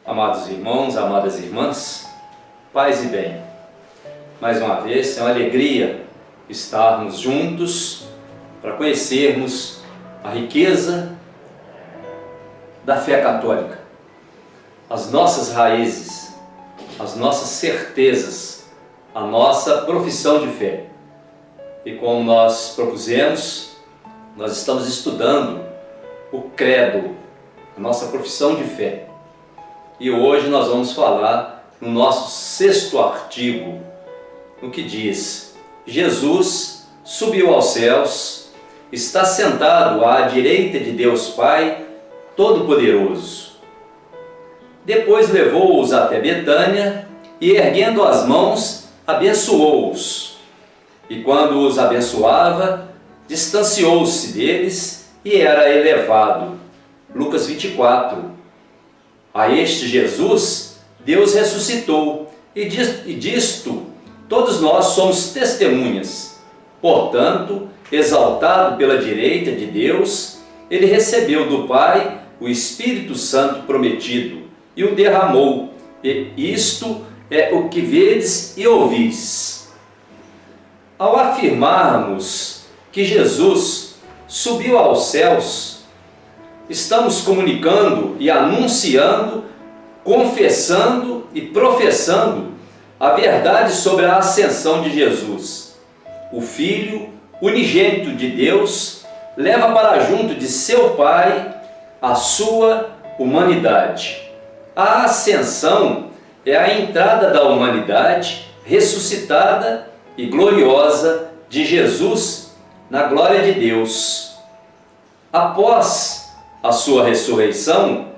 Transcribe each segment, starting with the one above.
Amados irmãos, amadas irmãs, paz e bem. Mais uma vez, é uma alegria estarmos juntos para conhecermos a riqueza da fé católica, as nossas raízes, as nossas certezas, a nossa profissão de fé. E como nós propusemos, nós estamos estudando o credo, a nossa profissão de fé. E hoje nós vamos falar no nosso 6º artigo, no que diz: Jesus subiu aos céus, está sentado à direita de Deus Pai Todo-Poderoso. Depois levou-os até Betânia e, erguendo as mãos, abençoou-os. E quando os abençoava, distanciou-se deles e era elevado. Lucas 24. A este Jesus, Deus ressuscitou, e disto todos nós somos testemunhas. Portanto, exaltado pela direita de Deus, ele recebeu do Pai o Espírito Santo prometido e o derramou. E isto é o que vedes e ouvis. Ao afirmarmos que Jesus subiu aos céus, estamos comunicando e anunciando, confessando e professando a verdade sobre a ascensão de Jesus. O Filho unigênito de Deus leva para junto de seu Pai a sua humanidade. A ascensão é a entrada da humanidade ressuscitada e gloriosa de Jesus na glória de Deus. Após a sua ressurreição,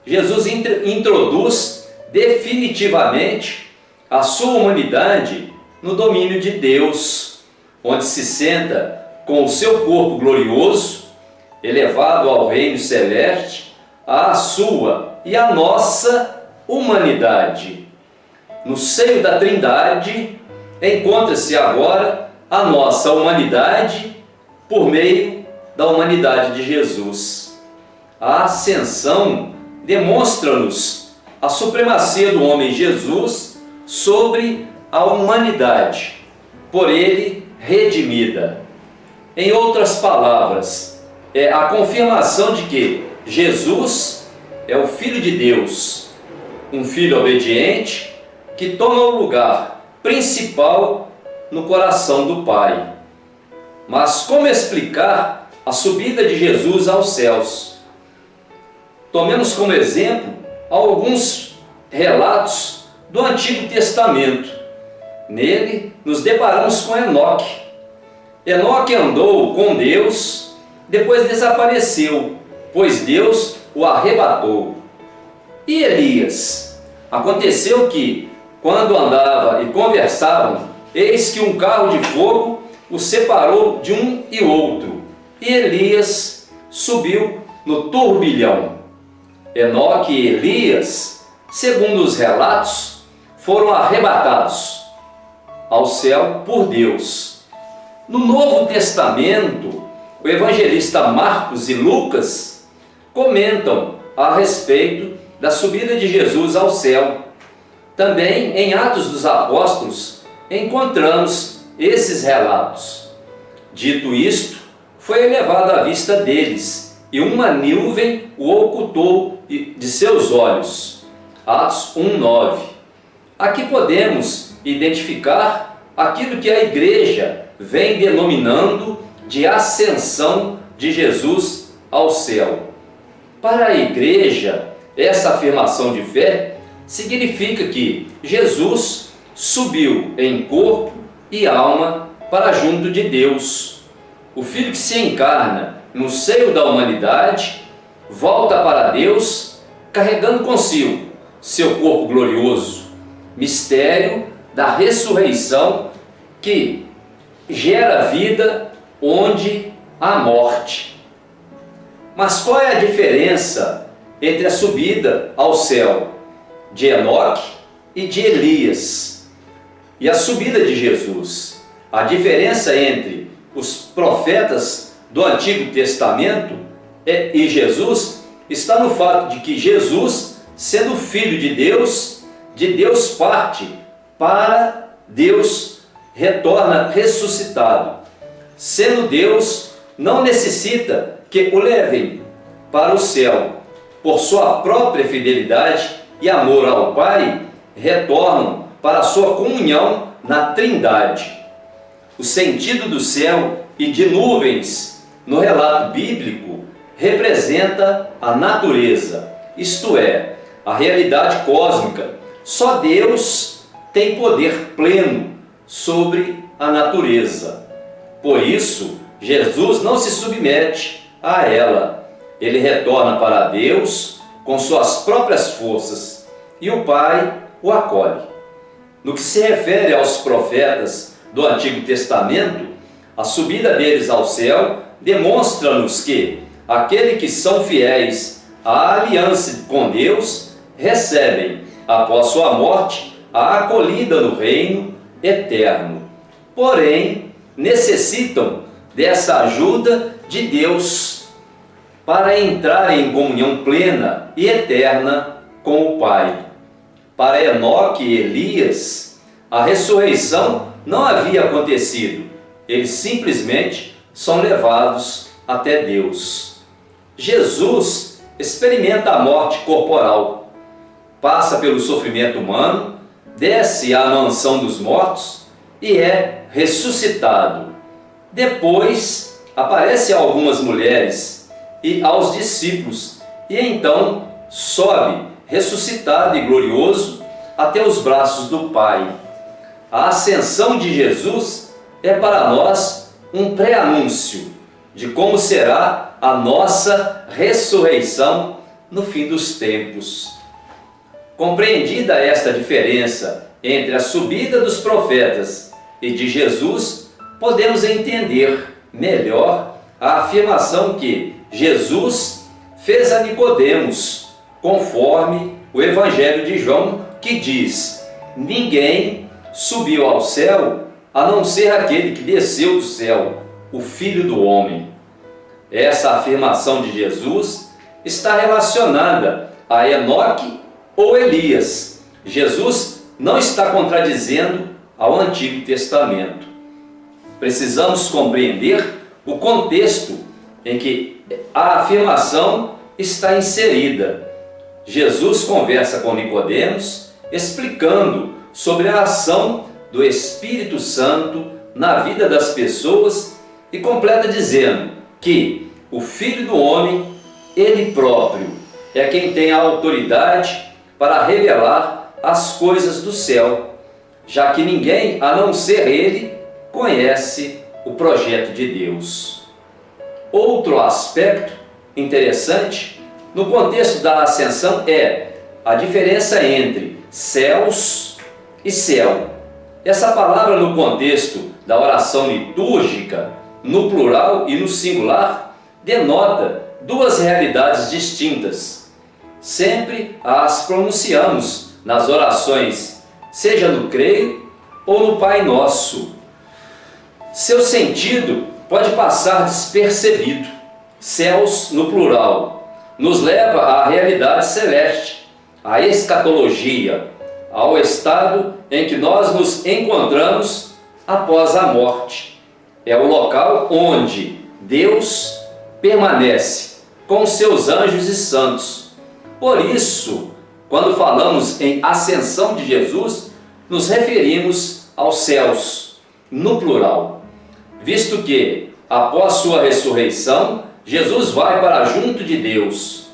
Jesus introduz definitivamente a sua humanidade no domínio de Deus, onde se senta com o seu corpo glorioso, elevado ao reino celeste, a sua e a nossa humanidade. No seio da Trindade, encontra-se agora a nossa humanidade por meio da humanidade de Jesus. A ascensão demonstra-nos a supremacia do homem Jesus sobre a humanidade, por ele redimida. Em outras palavras, é a confirmação de que Jesus é o Filho de Deus, um Filho obediente que toma o lugar principal no coração do Pai. Mas como explicar a subida de Jesus aos céus? Tomemos como exemplo alguns relatos do Antigo Testamento. Nele nos deparamos com Enoque. Enoque andou com Deus, depois desapareceu, pois Deus o arrebatou. E Elias? Aconteceu que, quando andava e conversavam, eis que um carro de fogo o separou de um e outro, e Elias subiu no turbilhão. Enoque e Elias, segundo os relatos, foram arrebatados ao céu por Deus. No Novo Testamento, o evangelista Marcos e Lucas comentam a respeito da subida de Jesus ao céu. Também em Atos dos Apóstolos encontramos esses relatos. Dito isto, foi elevado à vista deles, e uma nuvem o ocultou de seus olhos. Atos 1:9. Aqui podemos identificar aquilo que a Igreja vem denominando de ascensão de Jesus ao céu. Para a Igreja, essa afirmação de fé significa que Jesus subiu em corpo e alma para junto de Deus. O Filho que se encarna no seio da humanidade volta para Deus carregando consigo seu corpo glorioso, mistério da ressurreição que gera vida onde há morte. Mas qual é a diferença entre a subida ao céu de Enoque e de Elias e a subida de Jesus? A diferença entre os profetas do Antigo Testamento e Jesus está no fato de que Jesus, sendo filho de Deus parte para Deus, retorna ressuscitado. Sendo Deus, não necessita que o levem para o céu. Por sua própria fidelidade e amor ao Pai, retornam para a sua comunhão na Trindade. O sentido do céu e de nuvens no relato bíblico representa a natureza, isto é, a realidade cósmica. Só Deus tem poder pleno sobre a natureza. Por isso, Jesus não se submete a ela. Ele retorna para Deus com suas próprias forças e o Pai o acolhe. No que se refere aos profetas do Antigo Testamento, a subida deles ao céu demonstra-nos que aqueles que são fiéis à aliança com Deus recebem, após sua morte, a acolhida no reino eterno. Porém, necessitam dessa ajuda de Deus para entrar em comunhão plena e eterna com o Pai. Para Enoque e Elias, a ressurreição não havia acontecido. Eles simplesmente são levados até Deus. Jesus experimenta a morte corporal, passa pelo sofrimento humano, desce à mansão dos mortos e é ressuscitado. Depois aparece a algumas mulheres e aos discípulos, e então sobe ressuscitado e glorioso até os braços do Pai. A ascensão de Jesus é para nós um pré-anúncio de como será a nossa ressurreição no fim dos tempos. Compreendida esta diferença entre a subida dos profetas e de Jesus, podemos entender melhor a afirmação que Jesus fez a Nicodemos, conforme o Evangelho de João, que diz: ninguém subiu ao céu a não ser aquele que desceu do céu, o Filho do Homem. Essa afirmação de Jesus está relacionada a Enoque ou Elias. Jesus não está contradizendo ao Antigo Testamento. Precisamos compreender o contexto em que a afirmação está inserida. Jesus conversa com Nicodemos, explicando sobre a ação do Espírito Santo na vida das pessoas e completa dizendo que o Filho do Homem, ele próprio, é quem tem a autoridade para revelar as coisas do céu, já que ninguém, a não ser ele, conhece o projeto de Deus. Outro aspecto interessante no contexto da ascensão é a diferença entre céus e céu. Essa palavra, no contexto da oração litúrgica, no plural e no singular, denota duas realidades distintas. Sempre as pronunciamos nas orações, seja no Creio ou no Pai Nosso. Seu sentido pode passar despercebido. Céus, no plural, nos leva à realidade celeste, à escatologia, ao estado em que nós nos encontramos após a morte. É o local onde Deus permanece com seus anjos e santos. Por isso, quando falamos em ascensão de Jesus, nos referimos aos céus, no plural, visto que, após sua ressurreição, Jesus vai para junto de Deus.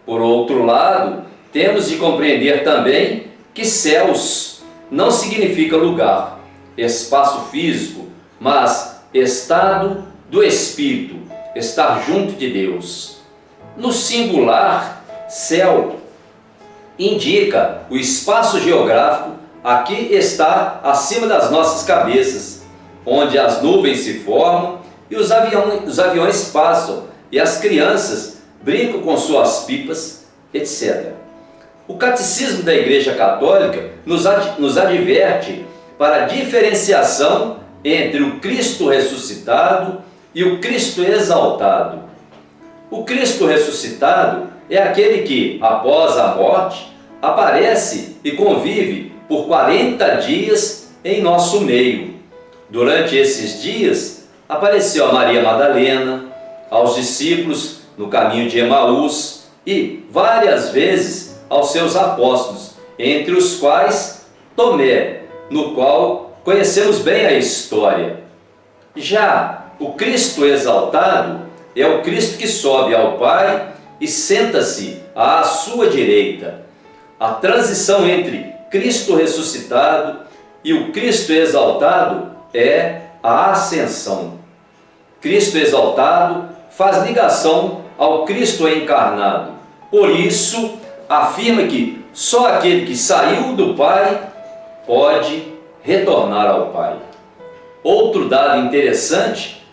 Por outro lado, temos de compreender também que céus não significa lugar, espaço físico, mas estado do Espírito, estar junto de Deus. No singular, céu indica o espaço geográfico aqui está acima das nossas cabeças, onde as nuvens se formam e os aviões passam e as crianças brincam com suas pipas, etc. O Catecismo da Igreja Católica nos adverte para a diferenciação entre o Cristo ressuscitado e o Cristo exaltado. O Cristo ressuscitado é aquele que, após a morte, aparece e convive por 40 dias em nosso meio. Durante esses dias, apareceu a Maria Madalena, aos discípulos no caminho de Emaús e várias vezes aos seus apóstolos, entre os quais Tomé, no qual conhecemos bem a história. Já o Cristo exaltado é o Cristo que sobe ao Pai e senta-se à sua direita. A transição entre Cristo ressuscitado e o Cristo exaltado é a ascensão. Cristo exaltado faz ligação ao Cristo encarnado. Por isso, afirma que só aquele que saiu do Pai pode retornar ao Pai. Outro dado interessante,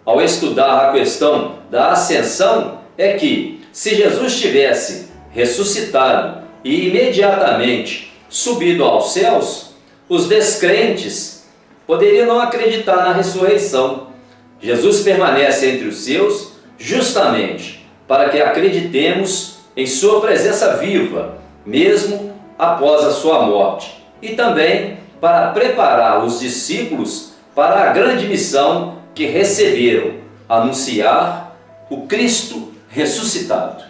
ao estudar a questão da ascensão, é que se Jesus tivesse ressuscitado e imediatamente subido aos céus, os descrentes poderiam não acreditar na ressurreição. Jesus permanece entre os seus justamente para que acreditemos em sua presença viva, mesmo após a sua morte, e também para preparar os discípulos para a grande missão que receberam, anunciar o Cristo ressuscitado.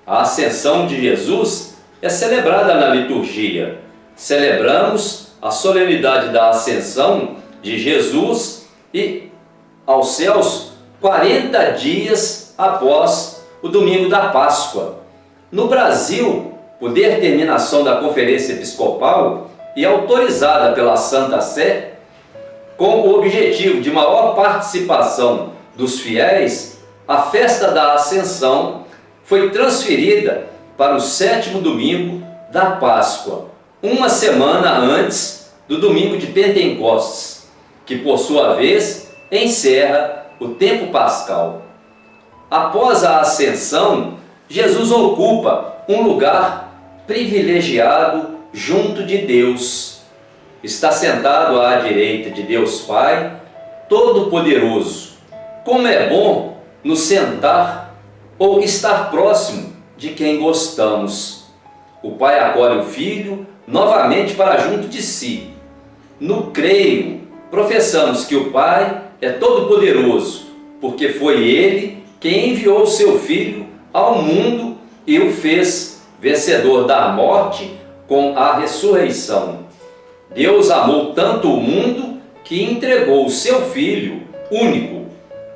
A ascensão de Jesus é celebrada na liturgia. Celebramos a solenidade da ascensão de Jesus e aos céus 40 dias após o domingo da Páscoa. No Brasil, por determinação da Conferência Episcopal e autorizada pela Santa Sé, com o objetivo de maior participação dos fiéis, a festa da Ascensão foi transferida para o 7º domingo da Páscoa, uma semana antes do domingo de Pentecostes, que por sua vez encerra o tempo pascal. Após a Ascensão, Jesus ocupa um lugar privilegiado junto de Deus. Está sentado à direita de Deus Pai Todo-Poderoso. Como é bom nos sentar ou estar próximo de quem gostamos. O Pai acolhe o Filho novamente para junto de si. No creio, professamos que o Pai é todo-poderoso, porque foi Ele quem enviou o seu Filho ao mundo e o fez vencedor da morte com a ressurreição. Deus amou tanto o mundo que entregou o seu Filho único,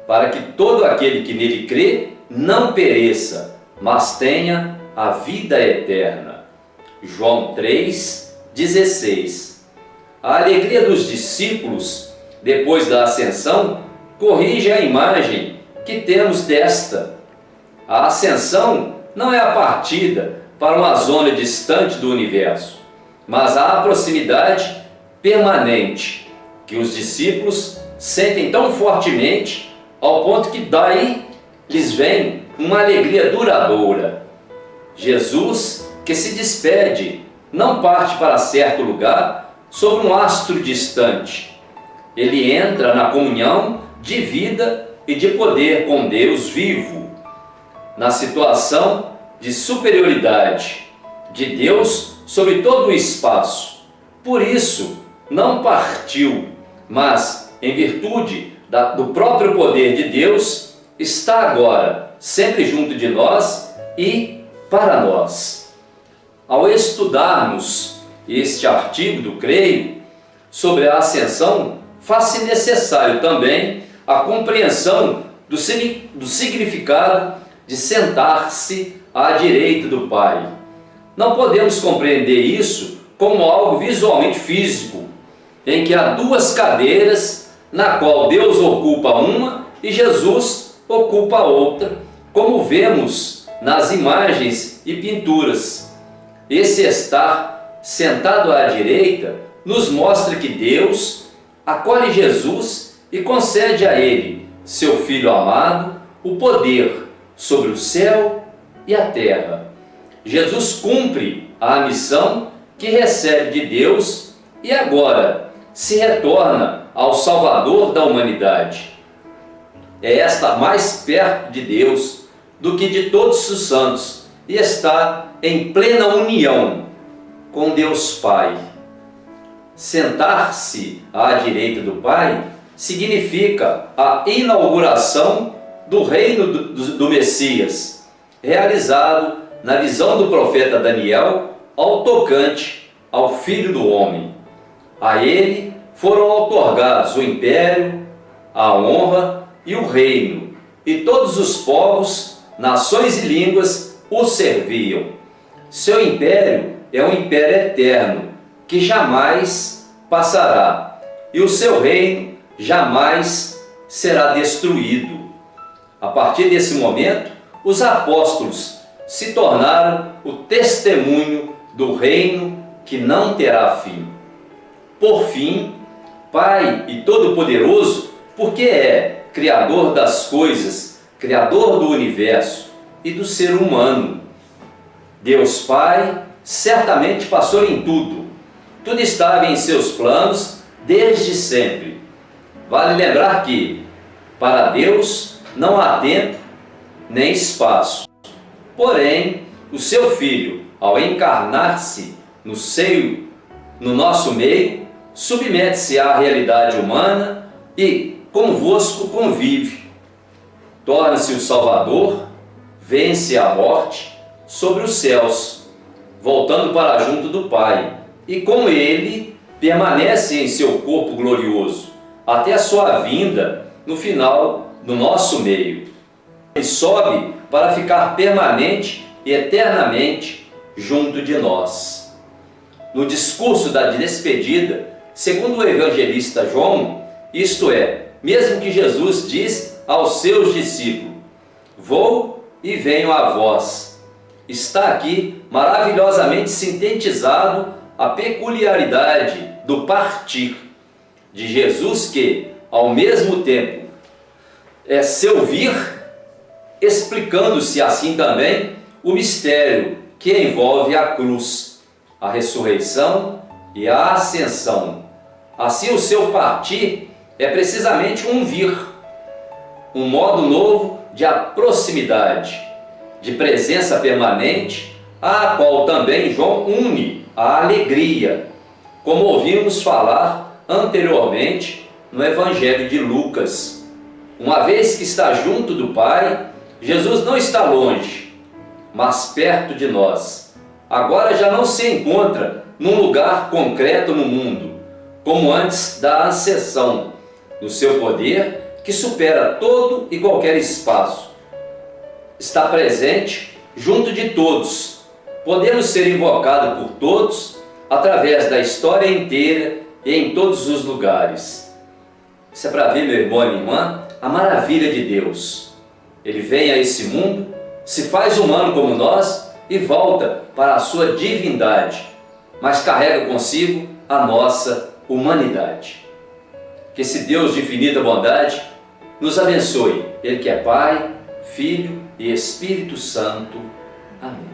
para que todo aquele que nele crê não pereça, mas tenha a vida eterna. João 3,16. A alegria dos discípulos, depois da ascensão, corrige a imagem que temos desta. A ascensão não é a partida para uma zona distante do universo, mas a proximidade permanente que os discípulos sentem tão fortemente ao ponto que daí lhes vem uma alegria duradoura. Jesus, que se despede, não parte para certo lugar sobre um astro distante. Ele entra na comunhão de vida e de poder com Deus vivo, na situação de superioridade de Deus sobre todo o espaço. Por isso, não partiu, mas, em virtude do próprio poder de Deus, está agora sempre junto de nós e para nós. Ao estudarmos este artigo do Creio sobre a ascensão, faz-se necessário também a compreensão do significado de sentar-se à direita do Pai. Não podemos compreender isso como algo visualmente físico, em que há duas cadeiras, na qual Deus ocupa uma e Jesus ocupa a outra, como vemos nas imagens e pinturas. Esse estar sentado à direita nos mostra que Deus acolhe Jesus e concede a ele, seu Filho amado, o poder sobre o céu e a terra. Jesus cumpre a missão que recebe de Deus e agora se retorna ao Salvador da humanidade. É esta mais perto de Deus do que de todos os santos e está em plena união com Deus Pai. Sentar-se à direita do Pai significa a inauguração do reino do Messias, realizado na visão do profeta Daniel ao tocante ao Filho do Homem. A ele foram outorgados o império, a honra e o reino, e todos os povos, nações e línguas o serviam. Seu império é um império eterno, que jamais passará, e o seu reino jamais será destruído. A partir desse momento, os apóstolos se tornaram o testemunho do reino que não terá fim. Por fim, Pai e Todo-Poderoso, porque é Criador das coisas, Criador do universo e do ser humano. Deus Pai certamente passou em tudo. Tudo estava em seus planos desde sempre. Vale lembrar que, para Deus, não há tempo nem espaço. Porém, o seu Filho, ao encarnar-se no nosso meio, submete-se à realidade humana e convosco convive. Torna-se o Salvador, vence a morte sobre os céus, voltando para junto do Pai, e com ele permanece em seu corpo glorioso, até a sua vinda no final do nosso meio. Ele sobe para ficar permanente e eternamente junto de nós. No discurso da despedida, segundo o evangelista João, isto é, mesmo que Jesus diz aos seus discípulos: vou e venho a vós. Está aqui maravilhosamente sintetizado a peculiaridade do partir de Jesus, que, ao mesmo tempo, é seu vir, explicando-se assim também o mistério que envolve a cruz, a ressurreição e a ascensão. Assim, o seu partir é precisamente um vir, um modo novo de proximidade, de presença permanente, a qual também João une a alegria, como ouvimos falar anteriormente no Evangelho de Lucas. Uma vez que está junto do Pai, Jesus não está longe, mas perto de nós. Agora já não se encontra num lugar concreto no mundo, como antes da ascensão, no seu poder que supera todo e qualquer espaço. Está presente junto de todos, podendo ser invocado por todos através da história inteira e em todos os lugares. Isso é para ver, meu irmão e minha irmã, a maravilha de Deus. Ele vem a esse mundo, se faz humano como nós e volta para a sua divindade, mas carrega consigo a nossa humanidade. Que esse Deus de infinita bondade nos abençoe, Ele que é Pai, Filho e Espírito Santo. Amém.